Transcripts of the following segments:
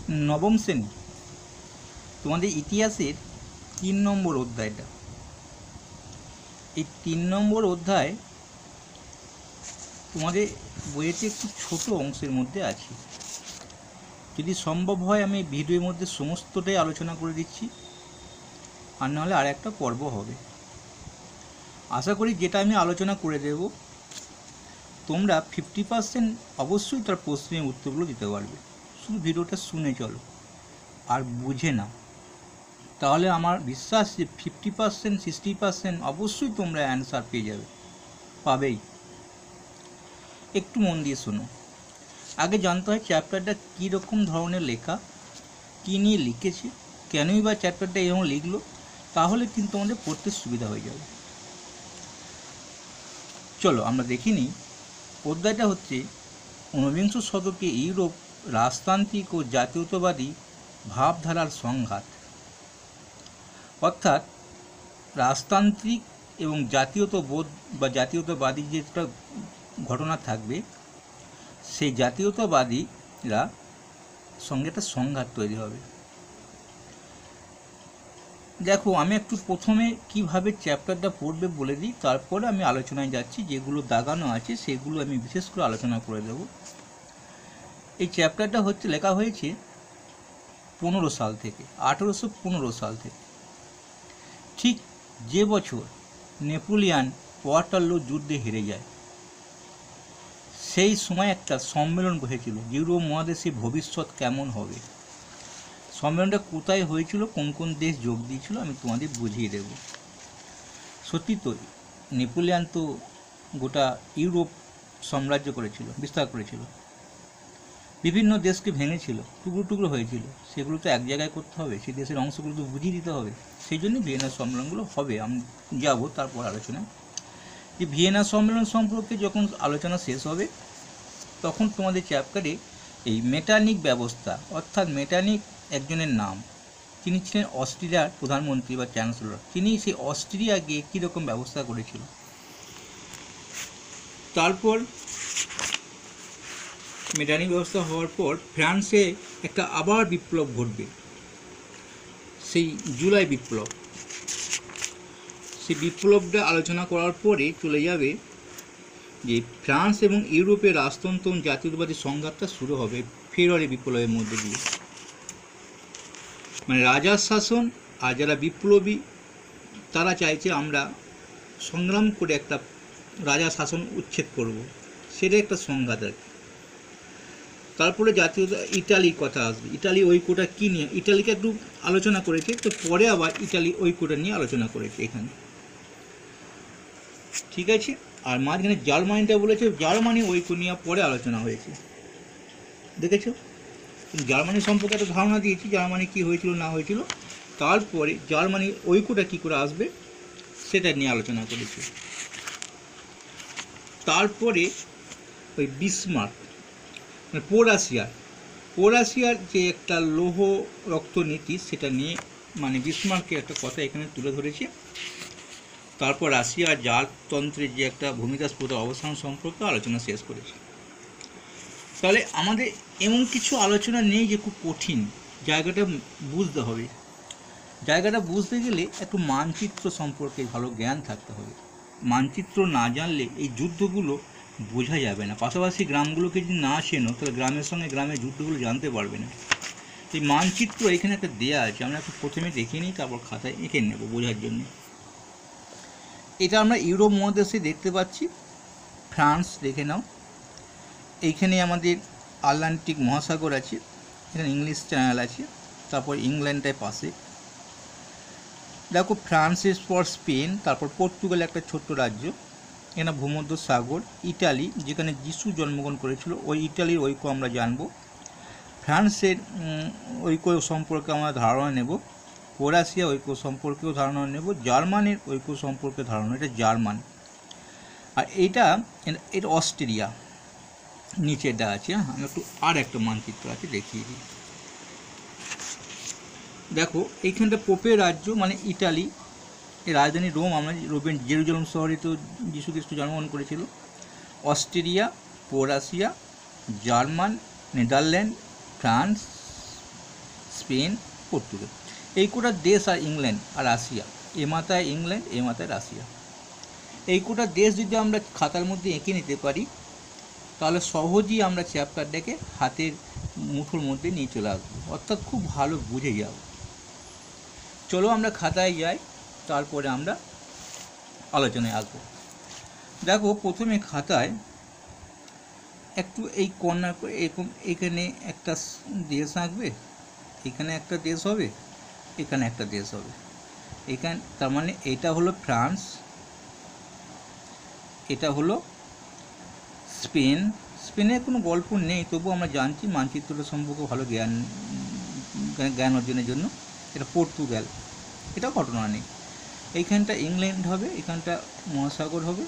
নবম শ্রেণী তোমাদের ইতিহাসের 3 নম্বর অধ্যায়টা। এই 3 নম্বর অধ্যায় তোমাদের বইয়েতে একটু ছোট অংশের মধ্যে আছে। যদি সম্ভব হয় আমি ভিডিওর মধ্যে সমস্তটাই আলোচনা করে দিচ্ছি, আর নাহলে আর একটা পর্ব হবে। আশা করি যেটা আমি আলোচনা করে দেব তোমরা 50% অবশ্যই তার প্রশ্নের উত্তরগুলো দিতে পারবে। শুধু ভিডিওটা শুনে চলো আর বুঝে নাও, তাহলে আমার বিশ্বাস যে 50% 60% অবশ্যই তোমরা অ্যান্সার পেয়ে যাবে, পাবেই। একটু মন দিয়ে শোনো। আগে জানতে হয় চ্যাপ্টারটা কীরকম ধরনের লেখা, কী নিয়ে লিখেছে, কেনই বা চ্যাপ্টারটা এরকম লিখলো, তাহলে কিন্তু আমাদের পড়তে সুবিধা হয়ে যাবে। চলো আমরা দেখি নিই। অধ্যায়টা হচ্ছে 19বিংশ শতকে ইউরোপ রাজতান্ত্রিক ও জাতীয়তাবাদী ভাবধারার সংঘাত। অর্থাৎ রাজতান্ত্রিক এবং জাতীয়তাবোধ বা জাতীয়তাবাদী যেটা ঘটনা থাকবে, সেই জাতীয়তাবাদীরা সঙ্গে একটা সংঘাত তৈরি হবে। দেখো আমি একটু প্রথমে কিভাবে চ্যাপ্টারটা পড়বে বলে দিই, তারপরে আমি আলোচনায় যাচ্ছি। যেগুলো দাগানো আছে সেগুলো আমি বিশেষ করে আলোচনা করে দেব। এই চ্যাপ্টারটা হচ্ছে লেখা হয়েছে 15 সাল থেকে, 1815 সাল থেকে। ঠিক যে বছর নেপোলিয়ান ওয়াটারলু যুদ্ধে হেরে যায়, সেই সময় একটা সম্মেলন বসেছিল, ইউরোপ মহাদেশে ভবিষ্যৎ কেমন হবে। সম্মেলনটা কোথায় হয়েছিল, কোন কোন দেশ যোগ দিয়েছিল, আমি তোমাদের বুঝিয়ে দেব। সত্যি তো নেপোলিয়ান তো গোটা ইউরোপ সাম্রাজ্য করেছিল, বিস্তার করেছিল, বিভিন্ন দেশকে ভেঙেছিল, টুকরো টুকরো হয়েছিল। সেগুলো তো এক জায়গায় করতে হবে, সেই দেশের অংশগুলো তো বুঝিয়ে দিতে হবে। সেই জন্য ভিয়েনা সম্মেলনগুলো হবে, আমি যাবো তারপর আলোচনা। যে ভিয়েনা সম্মেলন সম্পর্কে যখন আলোচনা শেষ হবে, তখন তোমাদের চ্যাপ্টারে এই মেটার্নিক ব্যবস্থা, অর্থাৎ মেটার্নিক একজনের নাম, তিনি ছিলেন অস্ট্রিয়ার প্রধানমন্ত্রী বা চ্যান্সেলর। তিনি সেই অস্ট্রিয়া গিয়ে কীরকম ব্যবস্থা করেছিল। তারপর মেটার্নিক ব্যবস্থা হওয়ার পর ফ্রান্সে একটা আবার বিপ্লব ঘটবে, সেই জুলাই বিপ্লব। সেই বিপ্লবটা আলোচনা করার পরে চলে যাবে যে ফ্রান্স এবং ইউরোপের রাজতন্ত্র এবং জাতীয়তাবাদী সংঘাতটা শুরু হবে ফেব্রুয়ারি বিপ্লবের মধ্যে দিয়ে। মানে রাজার শাসন আর যারা বিপ্লবী তারা চাইছে আমরা সংগ্রাম করে একটা রাজা শাসন উচ্ছেদ করব, সেটা একটা সংঘাত আর কি। তারপরে জাতীয়তা ইটালির কথা আসবে। ইটালি ঐক্যটা কী নিয়ে, ইটালিকে একটু আলোচনা করেছে, তো পরে আবার ইটালি ঐক্যটা নিয়ে আলোচনা করেছে এখানে, ঠিক আছে। আর মাঝখানে জার্মানিটা বলেছে, জার্মানি ঐক্য নিয়ে পরে আলোচনা হয়েছে, দেখেছো। জার্মানি সম্পর্কে একটা ধারণা দিয়েছি, জার্মানি কী হয়েছিল না হয়েছিল। তারপরে জার্মানি ঐক্যটা কী করে আসবে সেটা নিয়ে আলোচনা করেছে। তারপরে ওই বিসমার্ক মানে পোরাসিয়ার যে একটা লৌহ রক্ত নীতি, সেটা নিয়ে মানে বিসমার্কের একটা কথা এখানে তুলে ধরেছে। তারপর রাশিয়ার জারতন্ত্রের যে একটা ভূমিদাস প্রথার অবসান সম্পর্কে আলোচনা শেষ করেছে। তাহলে আমাদের এমন কিছু আলোচনা নেই যে খুব কঠিন, জায়গাটা বুঝতে হবে। জায়গাটা বুঝতে গেলে একটু মানচিত্র সম্পর্কে ভালো জ্ঞান থাকতে হবে। মানচিত্র না জানলে এই যুদ্ধগুলো বোঝা যাবে না। পাশাপাশি গ্রামগুলোকে যদি না চেনো, তাহলে গ্রামের সঙ্গে গ্রামের যুদ্ধগুলো জানতে পারবে না। এই মানচিত্র এখানে একটা দেয়া আছে, আমরা একটু প্রথমে দেখে নিই, তারপর খাতায় এঁকে নেব বোঝার জন্য। এটা আমরা ইউরোপ মহাদেশে দেখতে পাচ্ছি। ফ্রান্স দেখে নাও, এইখানে আমাদের আটলান্টিক মহাসাগর আছে, এখানে ইংলিশ চ্যানেল আছে, তারপর ইংল্যান্ডটায় পাশে। দেখো ফ্রান্সের পর স্পেন, তারপর পর্তুগাল একটা ছোট্ট রাজ্য, এখানে ভূমধ্য সাগর। ইটালি যেখানে যিশু জন্মগ্রহণ করেছিল, ওই ইটালির ঐক্য আমরা জানব। ফ্রান্সের ঐক্য সম্পর্কে আমরা ধারণা নেব, পোরাসিয়া ঐক্য সম্পর্কেও ধারণা নেব, জার্মানির ঐক্য সম্পর্কে ধারণা, এটা জার্মান। আর এটা অস্ট্রিয়া নিচেটা আছে। আমি একটু আর একটা মানচিত্র আছে দেখিয়ে দিই। দেখো এইখানটা পোপের রাজ্য মানে ইটালি, এই রাজধানী রোম, আমরা রোমের জেরুজালেম শহরে তো যীশু খ্রিস্ট জন্মগ্রহণ করেছিল। Austria, Prussia, German, Netherland, France, Spain, Portugal, এই কটা দেশ আর ইংল্যান্ড আর রাশিয়া, এ মাথায় ইংল্যান্ড, এ মাথায় রাশিয়া, এই কটা দেশ যদি আমরা খাতার মধ্যে এঁকে নিতে পারি তাহলে সহজেই আমরা চ্যাপ্টারটাকে হাতের মুঠোর মধ্যে নিয়ে চলে আসবো, অর্থাৎ খুব ভালো বুঝে যাব। চলো আমরা খাতায় যাই, তারপরে আমরা আলোচনায় আসবো। দেখো প্রথমে খাতায় একটু এই কর্নার করে এরকম এখানে একটা দেশ আঁকবে, এখানে একটা দেশ হবে, এখানে একটা দেশ হবে, এখানে তার মানে এটা হলো ফ্রান্স, এটা হলো স্পেন। স্পেনের কোনো গল্প নেই, তবু আমরা জানছি মানচিত্রটা সম্পর্কে ভালো জ্ঞান অর্জনের জন্য। এটা পর্তুগাল, এটা ঘটনা নেই। এইখানটা ইংল্যান্ড হবে, এখানটা মহাসাগর হবে।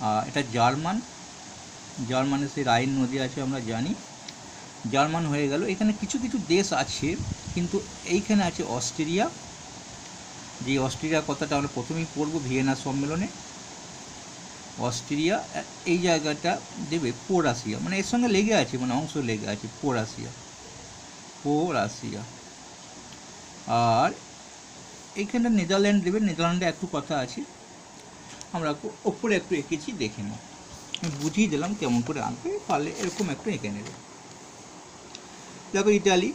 আর এটা জার্মান, জার্মানের সেই রাইন নদী আছে আমরা জানি, জার্মান হয়ে গেল। এখানে কিছু কিছু দেশ আছে, কিন্তু এইখানে আছে অস্ট্রেলিয়া, যে অস্ট্রেলিয়ার কথাটা আমরা প্রথমেই পড়বো ভিয়েনা সম্মেলনে। অস্ট্রেলিয়া, এই জায়গাটা দেবে পোরাসিয়া, মানে এর সঙ্গে লেগে আছে, মানে অংশ লেগে আছে, পোরাসিয়া, পোরাসিয়া। আর এইখানটা নেদারল্যান্ড দেবে, নেদারল্যান্ডে একটু কথা আছে, আমরা ওপরে একটু এঁকেছি, দেখে নাও, আমি বুঝিয়ে দিলাম কেমন করে আঁকবে, পারলে এরকম একটু এঁকে নেবে। দেখো ইটালি,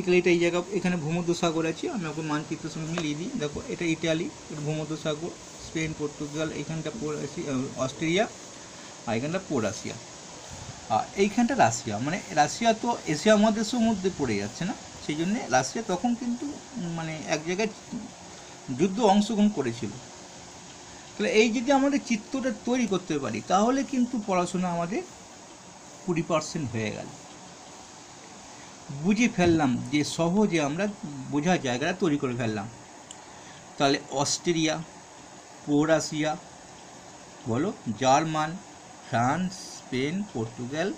ইটালিটা এই জায়গা, এখানে ভূমধ্যসাগর আছে, আমি ওকে মানচিত্রের সঙ্গে মিলিয়ে দিই। দেখো এটা ইটালি, এটা ভূমধ্যসাগর, স্পেন, পর্তুগাল, এইখানটা অস্ট্রেলিয়া, আর এখানটা পোরাসিয়া, আর এইখানটা রাশিয়া। মানে রাশিয়া তো এশিয়া মহাদেশের মধ্যে পড়ে যাচ্ছে না, সেই জন্যে রাশিয়া তখন কিন্তু মানে এক জায়গায় যুদ্ধ অংশগ্রহণ করেছিল। তাহলে এই যদি আমাদের চিত্রটা তৈরি করতে পারি তাহলে কিন্তু পড়াশোনা আমাদের 20% হয়ে গেল। বুঝে ফেললাম যে সহজে আমরা বোঝার জায়গাটা তৈরি করে ফেললাম। তাহলে অস্ট্রেলিয়া, পোরাসিয়া, বলো, German, France, Spain, Portugal,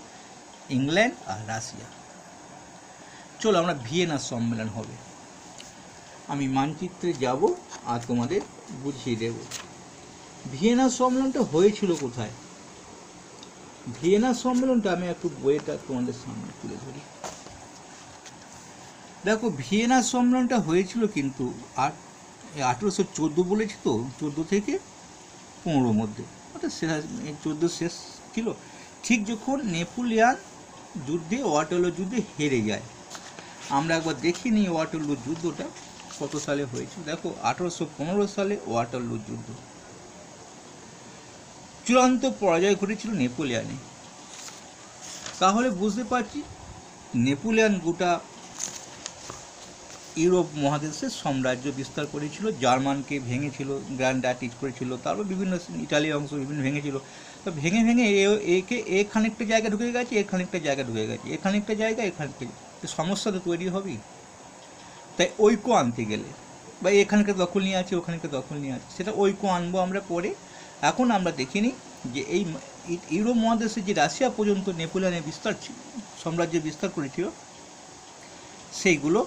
England আর রাশিয়া। চলো আমরা ভিয়েনা সম্মেলন হবে, আমি মানচিত্রে যাব আর তোমাদের বুঝিয়ে দেব। ভিয়েনা সম্মেলনটা হয়েছিল কোথায়? ভিয়েনা সম্মেলনটা আমি একটু বইটা তোমাদের সামনে তুলে ধরি। দেখো ভিয়েনা সম্মেলনটা হয়েছিল কিন্তু 1814 বলেছি তো, 14 থেকে 15 মধ্যে, অর্থাৎ 14 শেষ ছিল, ঠিক যখন নেপোলিয়ান যুদ্ধে, ওয়াটারলু যুদ্ধে হেরে যায়। আমরা একবার দেখে নিই ওয়াটারলু যুদ্ধটা কত সালে হয়েছিল। দেখো 1815 সালে ওয়াটারলু যুদ্ধ, চূড়ান্ত পরাজয় ঘটেছিল নেপোলিয়ানে। তাহলে বুঝতে পারছি নেপোলিয়ান গোটা ইউরোপ মহাদেশের সাম্রাজ্য বিস্তার করেছিল, জার্মানকে ভেঙেছিল, গ্র্যান্ড ডাচিজ করেছিল, তারপর বিভিন্ন ইটালির অংশ বিভিন্ন ভেঙেছিল। তো ভেঙে ভেঙে একে এ খানিকটা জায়গা ঢুকে গেছে, এ খানিকটা জায়গা ঢুকে গেছে, এ খানিকটা জায়গা, এ খানিকটা, সমস্যা তো তৈরি হবেই। তাই ঐক্য আনতে গেলে, বা এখানকার দখল নিয়ে আছে, ওখানকার দখল নিয়ে আছে, সেটা ঐক্য আনবো আমরা পরে। এখন আমরা দেখে নিই যে এই ইউরোপ মহাদেশে যে রাশিয়া পর্যন্ত নেপোলিয়ানের সাম্রাজ্য বিস্তার করেছিল, সেইগুলো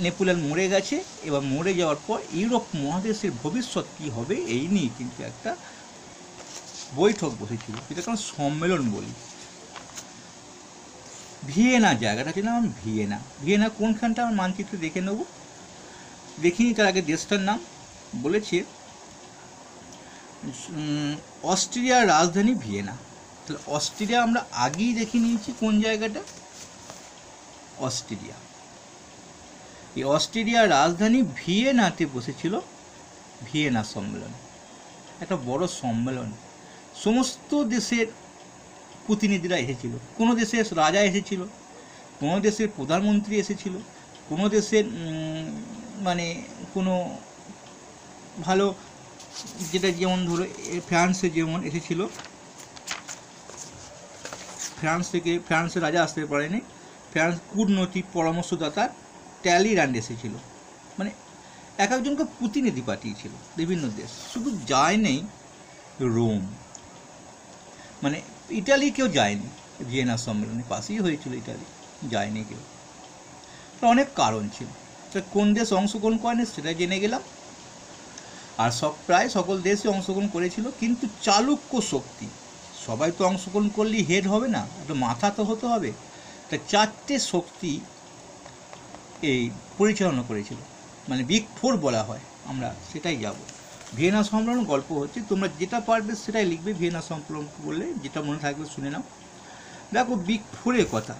নেপোলিয়ান মরে গেছে। এবার মরে যাওয়ার পর ইউরোপ মহাদেশের ভবিষ্যৎ কী হবে এই নিয়ে কিন্তু একটা বৈঠক বসেছিল, যেটাকে আমরা সম্মেলন বলি। ভিয়েনা জায়গাটা ছিল আমার ভিয়েনা। ভিয়েনা কোনখানটা আমার মানচিত্রে দেখে নেব, দেখিনি। তার আগে দেশটার নাম বলেছে অস্ট্রিয়ার রাজধানী ভিয়েনা। তাহলে অস্ট্রিয়া আমরা আগেই দেখে নিয়েছি কোন জায়গাটা, অস্ট্রিয়া। এই অস্ট্রিয়ার রাজধানী ভিয়েনাতে বসেছিল ভিয়েনা সম্মেলন, একটা বড় সম্মেলন। সমস্ত দেশের প্রতিনিধিরা এসেছিল, কোনো দেশের রাজা এসেছিল, কোনো দেশের প্রধানমন্ত্রী এসেছিল, কোনো দেশের মানে কোনো ভালো, যেটা যেমন ধরো ফ্রান্সে যেমন এসেছিল, ফ্রান্সের রাজা আসতে পারেনি, ফ্রান্স কূটনৈতিক পরামর্শদাতা ট্যালিরান্ড এসেছিল। মানে এক একজনকে প্রতিনিধি পাঠিয়েছিল বিভিন্ন দেশ। শুধু যায় নেই রোম, মানে ইটালি কেউ যায়নি ভিয়েনা সম্মেলনে, পাশেই হয়েছিল ইটালি, যায়নি কেউ। অনেক কারণ ছিল। তো কোন দেশ অংশগ্রহণ করেনি সেটা জেনে গেলাম। আর প্রায় সকল দেশই অংশগ্রহণ করেছিল, কিন্তু চালুক্য শক্তি, সবাই তো অংশগ্রহণ করলেই হেড হবে না, একটা মাথা তো হতে হবে। তা 4টে শক্তি এই পরিচালনা করেছিল, মানে বিগ ফোর বলা হয়, আমরা সেটাই যাব। ভিয়েনা সম্মেলন গল্প হচ্ছে, তোমরা যেটা পারবে সেটাই লিখবে, ভিয়েনা সম্মেলন বললে যেটা মনে থাকবে শুনে নাও। দেখো বিগ ফোরের কথা,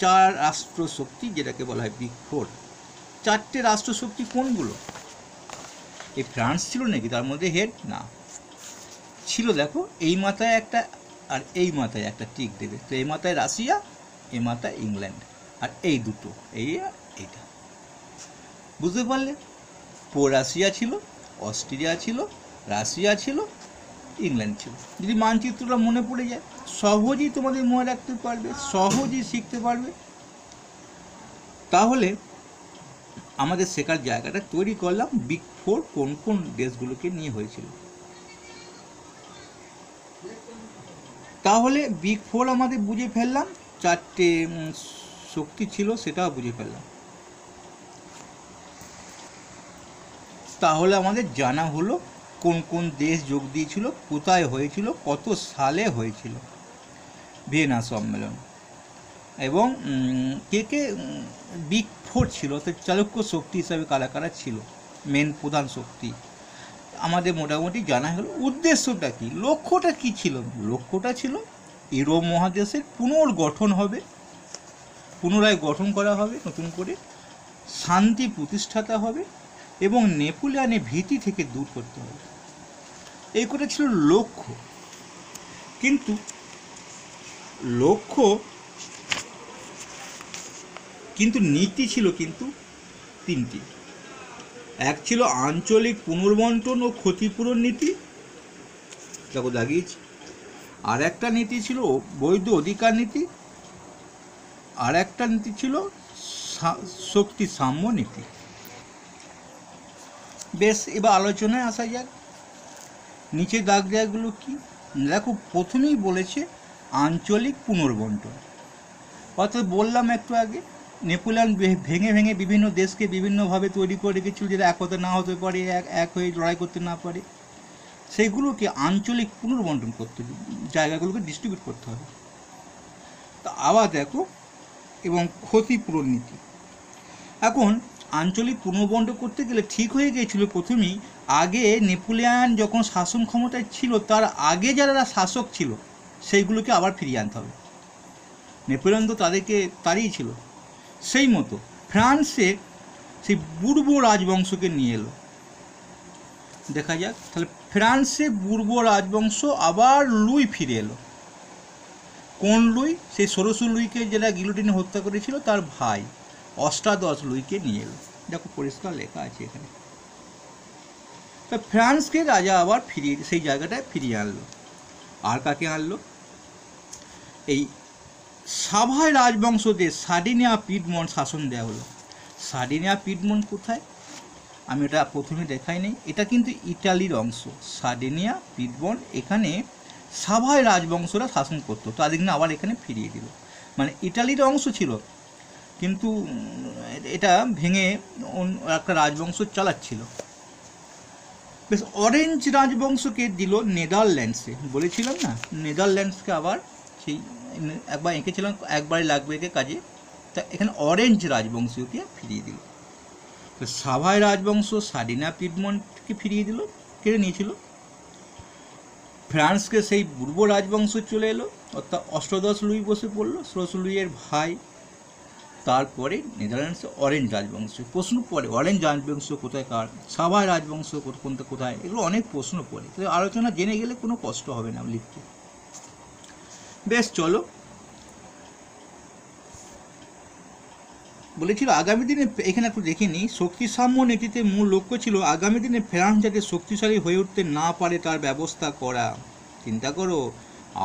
4 রাষ্ট্রশক্তি যেটাকে বলা হয় বিগ ফোর। 4টে রাষ্ট্রশক্তি কোনগুলো? এই ফ্রান্স ছিল নাকি তার মধ্যে হেড? না, ছিল দেখো এই মাথায় একটা আর এই মাথায় একটা টিক দেবে, তো এই মাথায় রাশিয়া, এই মাথায় ইংল্যান্ড, আর এই দুটো, এই আর এইটা, বুঝতে পারলে? রাশিয়া ছিল, অস্ট্রিয়া ছিল, রাশিয়া ছিল, ইংল্যান্ড ছিল। যদি মানচিত্রটা মনে পড়ে যায় সহজেই তোমাদের মনে রাখতে পারবে, সহজেই শিখতে পারবে। তাহলে আমাদের শেখার জায়গাটা তৈরি করলাম, বিগ ফোর কোন কোন দেশগুলোকে নিয়ে হয়েছিল। তাহলে বিগ ফোর আমাদের বুঝে ফেললাম, 4টে শক্তি ছিল সেটাও বুঝে ফেললাম। তাহলে আমাদের জানা হলো কোন কোন দেশ যোগ দিয়েছিল, কোথায় হয়েছিল, কত সালে হয়েছিল ভিয়েনা সম্মেলন, এবং কে কে বিগ ফোর ছিল, তো চালুক্য শক্তি হিসাবে কারা কারা ছিল, মেন প্রধান শক্তি আমাদের মোটামুটি জানা হলো। উদ্দেশ্যটা কি, লক্ষ্যটা কি ছিল? লক্ষ্যটা ছিল ইউরোপ মহাদেশের পুনর্গঠন হবে, পুনরায় গঠন করা হবে নতুন করে, শান্তি প্রতিষ্ঠাতা হবে এবং নেপোলিয়নের ভীতি থেকে দূর করতে হবে, এই কটা ছিল লক্ষ্য। কিন্তু নীতি ছিল কিন্তু 3টি। এক ছিল আঞ্চলিক পুনর্বন্টন ও ক্ষতিপূরণ নীতি, দেখো দাগিয়েছি। আর একটা নীতি ছিল বৈধ অধিকার নীতি, আর একটা নীতি ছিল শক্তি সাম্য নীতি। বেশ, এবার আলোচনায় আসা যাক। নিচে দাগ দেওয়াগুলো কি? দেখো প্রথমেই বলেছে আঞ্চলিক পুনর্বন্টন, অর্থাৎ বললাম একটু আগে নেপোলিয়ন ভেঙে ভেঙে বিভিন্ন দেশকে বিভিন্নভাবে তৈরি করে রেখেছিল, যেটা একতা না হতে পারে, এক হয়ে লড়াই করতে না পারে, সেইগুলোকে আঞ্চলিক পুনর্বন্টন করতে হবে, জায়গাগুলোকে ডিস্ট্রিবিউট করতে হবে। তা আবার দেখো, এবং ক্ষতিপূরণ নীতি। এখন আঞ্চলিক পুনর্বন্টন করতে গেলে ঠিক হয়ে গিয়েছিল প্রথমেই, আগে নেপোলিয়ন যখন শাসন ক্ষমতায় ছিল তার আগে যারা শাসক ছিল সেইগুলোকে আবার ফিরিয়ে আনতে হবে। নেপোলিয়ন তো তাদেরকে তাড়িয়েছিল, সেই মতো ফ্রান্সে সেই বুর্ব রাজবংশকে নিয়ে এলো। দেখা যাক, তাহলে ফ্রান্সে বুর্ব রাজবংশ আবার লুই ফিরে এলো। কোন লুই? সেই 16 লুইকে যেটা গিলোটিনে হত্যা করেছিল তার ভাই অষ্টাদশ লুইকে নিয়ে এলো, দেখো পরিষ্কার লেখা আছে এখানে। তা ফ্রান্সকে রাজা আবার ফিরিয়ে সেই জায়গাটায় ফিরিয়ে আনলো। আর কাকে আনলো? এই সাভায় রাজবংশদের সার্ডিনিয়া পিডমন্ট শাসন দেওয়া হলো। সার্ডিনিয়া পিডমন্ট কোথায়? আমি এটা প্রথমে দেখাই নেই, এটা কিন্তু ইটালির অংশ। সার্ডিনিয়া পিডমন্ট, এখানে সাভায় রাজবংশরা শাসন করতো, তাদের না আবার এখানে ফিরিয়ে দিল। মানে ইটালির অংশ ছিল, কিন্তু এটা ভেঙে একটা রাজবংশ চালাচ্ছিল। বেশ, অরেঞ্জ রাজবংশকে দিল নেদারল্যান্ডসে, বলেছিলাম না নেদারল্যান্ডসকে আবার সেই একবার এঁকেছিলাম, একবারই লাগবে একে কাজে, তা এখানে অরেঞ্জ রাজবংশকে ফিরিয়ে দিল। তো সাভায় রাজবংশ সার্ডিনিয়া পিডমন্টকে ফিরিয়ে দিল, কেড়ে নিয়েছিল। ফ্রান্সকে সেই পূর্ব রাজবংশ চলে এলো, অর্থাৎ অষ্টাদশ লুই বসে পড়লো, 16 লুইয়ের ভাই। তারপরে নেদারল্যান্ডসে অরেঞ্জ রাজবংশ। প্রশ্ন পড়ে অরেঞ্জ রাজবংশ কোথায় কার, সাভায় রাজবংশ কোনটা কোথায়, এগুলো অনেক প্রশ্ন পড়ে। তো আলোচনা জেনে গেলে কোনো কষ্ট হবে না লিখতে। বেশ, চলো। বলেছিল আগামী দিনে, এখানে একটু দেখে নিই, শক্তি সাম্য নীতিতে মূল লক্ষ্য ছিল আগামী দিনে ফ্রান্স যাতে শক্তিশালী হয়ে উঠতে না পারে তার ব্যবস্থা করা। চিন্তা করো,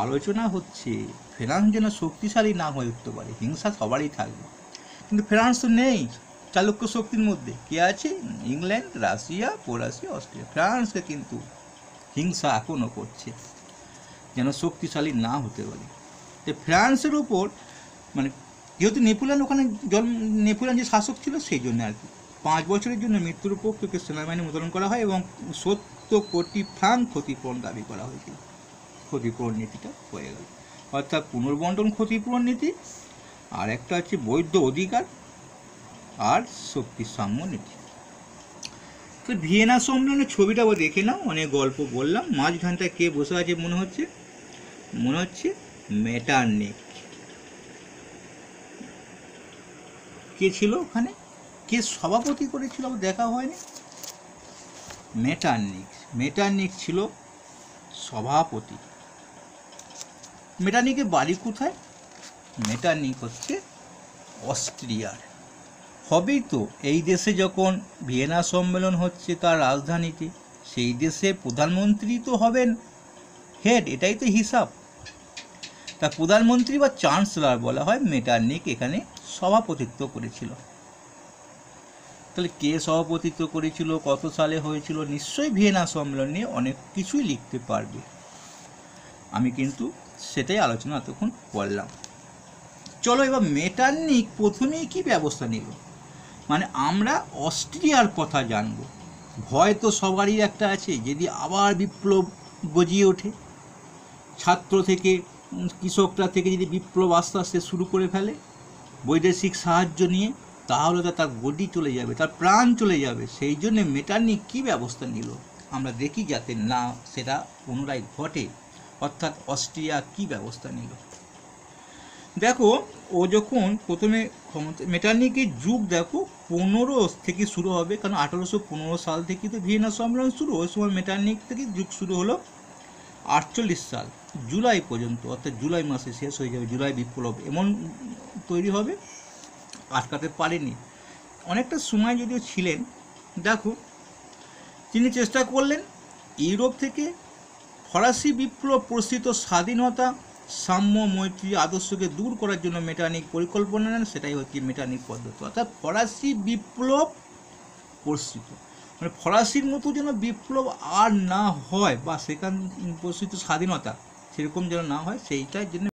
আলোচনা হচ্ছে ফ্রান্স যেন শক্তিশালী না হয়ে উঠতে পারে, হিংসা সবারই থাকবে। কিন্তু ফ্রান্স তো নেই চালুক্য শক্তির মধ্যে, কে আছে? England, Russia, Russia, Austria. ফ্রান্সকে কিন্তু হিংসা এখনও করছে যেন শক্তিশালী না হতে পারে। তো ফ্রান্সের উপর, মানে যেহেতু নেপোলিয়ন ওখানে নেপোলিয়ন যে শাসক ছিল সেই জন্য আর কি 5 বছরের জন্য মৃত্যুর উপর থেকে সেনাবাহিনী মোতায়েন করা হয় এবং 70 কোটি ফ্রাঙ্ক ক্ষতিপূরণ দাবি করা হয়েছিল। ক্ষতিপূরণ নীতিটা হয়ে গেল, অর্থাৎ পুনর্বন্টন ক্ষতিপূরণ নীতি আর একটা হচ্ছে বৈধ অধিকার আর শক্তির সাম্য নীতি। তো ভিয়েনা সম্মেলনের ছবিটা দেখে নাও, অনেক গল্প বললাম। মাঝখানটায় কে বসে আছে মনে হচ্ছে মেটারনিখ। কে ছিল ওখানে, কে সভাপতি করেছিল দেখা হয়নি? মেটারনিখ ছিল সভাপতি। মেটারনিখের বাড়ি কোথায়? মেটারনিখ হচ্ছে অস্ট্রিয়ার। হবেই তো, এই দেশে যখন ভিয়েনা সম্মেলন হচ্ছে তার রাজধানীতে, সেই দেশের প্রধানমন্ত্রী তো হবেন হেড, এটাই তো হিসাব। তা প্রধানমন্ত্রী বা চ্যান্সেলর বলা হয়। মেটারনিখ এখানে সভাপতিত্ব করেছিল। তাহলে কে সভাপতিত্ব করেছিল, কত সালে হয়েছিল? নিশ্চয়ই ভিয়েনা সম্মেলন নিয়ে অনেক কিছুই লিখতে পারবে। আমি কিন্তু সেটাই আলোচনা এতক্ষণ করলাম। চলো এবার মেটারনিখ প্রথমেই কি ব্যবস্থা নিল, মানে আমরা অস্ট্রিয়ার কথা জানব। ভয় তো সবারই একটা আছে, যদি আবার বিপ্লব গজিয়ে ওঠে, ছাত্র থেকে কৃষকরা থেকে যদি বিপ্লব আস্তে আস্তে শুরু করে ফেলে বৈদেশিক সাহায্য নিয়ে, তাহলে তো তার গদি চলে যাবে, তার প্রাণ চলে যাবে। সেই জন্য মেটারনিখ কী ব্যবস্থা নিল আমরা দেখি, যাতে না সেটা পুনরায় ঘটে। অর্থাৎ অস্ট্রিয়া কী ব্যবস্থা নিল। দেখো, ও যখন প্রথমে মেটারনিখের যুগ দেখো 15 থেকে শুরু হবে, কারণ 1815 সাল থেকে তো ভিয়েনা সম্মেলন শুরু। ওই সময় মেটারনিখ থেকে যুগ শুরু হলো 48 সাল জুলাই পর্যন্ত, অর্থাৎ জুলাই মাসে শেষ হয়ে যাবে। জুলাই বিপ্লব এমন তৈরি হবে, আটকাতে পারেনি। অনেকটা সময় যদিও ছিলেন। দেখো, তিনি চেষ্টা করলেন ইউরোপ থেকে ফরাসি বিপ্লব প্রসূত স্বাধীনতা, সাম্য, মৈত্রী আদর্শকে দূর করার জন্য মেটারনিখ পরিকল্পনা নেন। সেটাই হচ্ছে মেটারনিখ পদ্ধতি, অর্থাৎ ফরাসি বিপ্লব প্রসূত, মানে ফরাসির মতো যেন বিপ্লব আর না হয়, বা সেখান প্রসূত স্বাধীনতা সেরকম যেন না হয়, সেইটার জন্য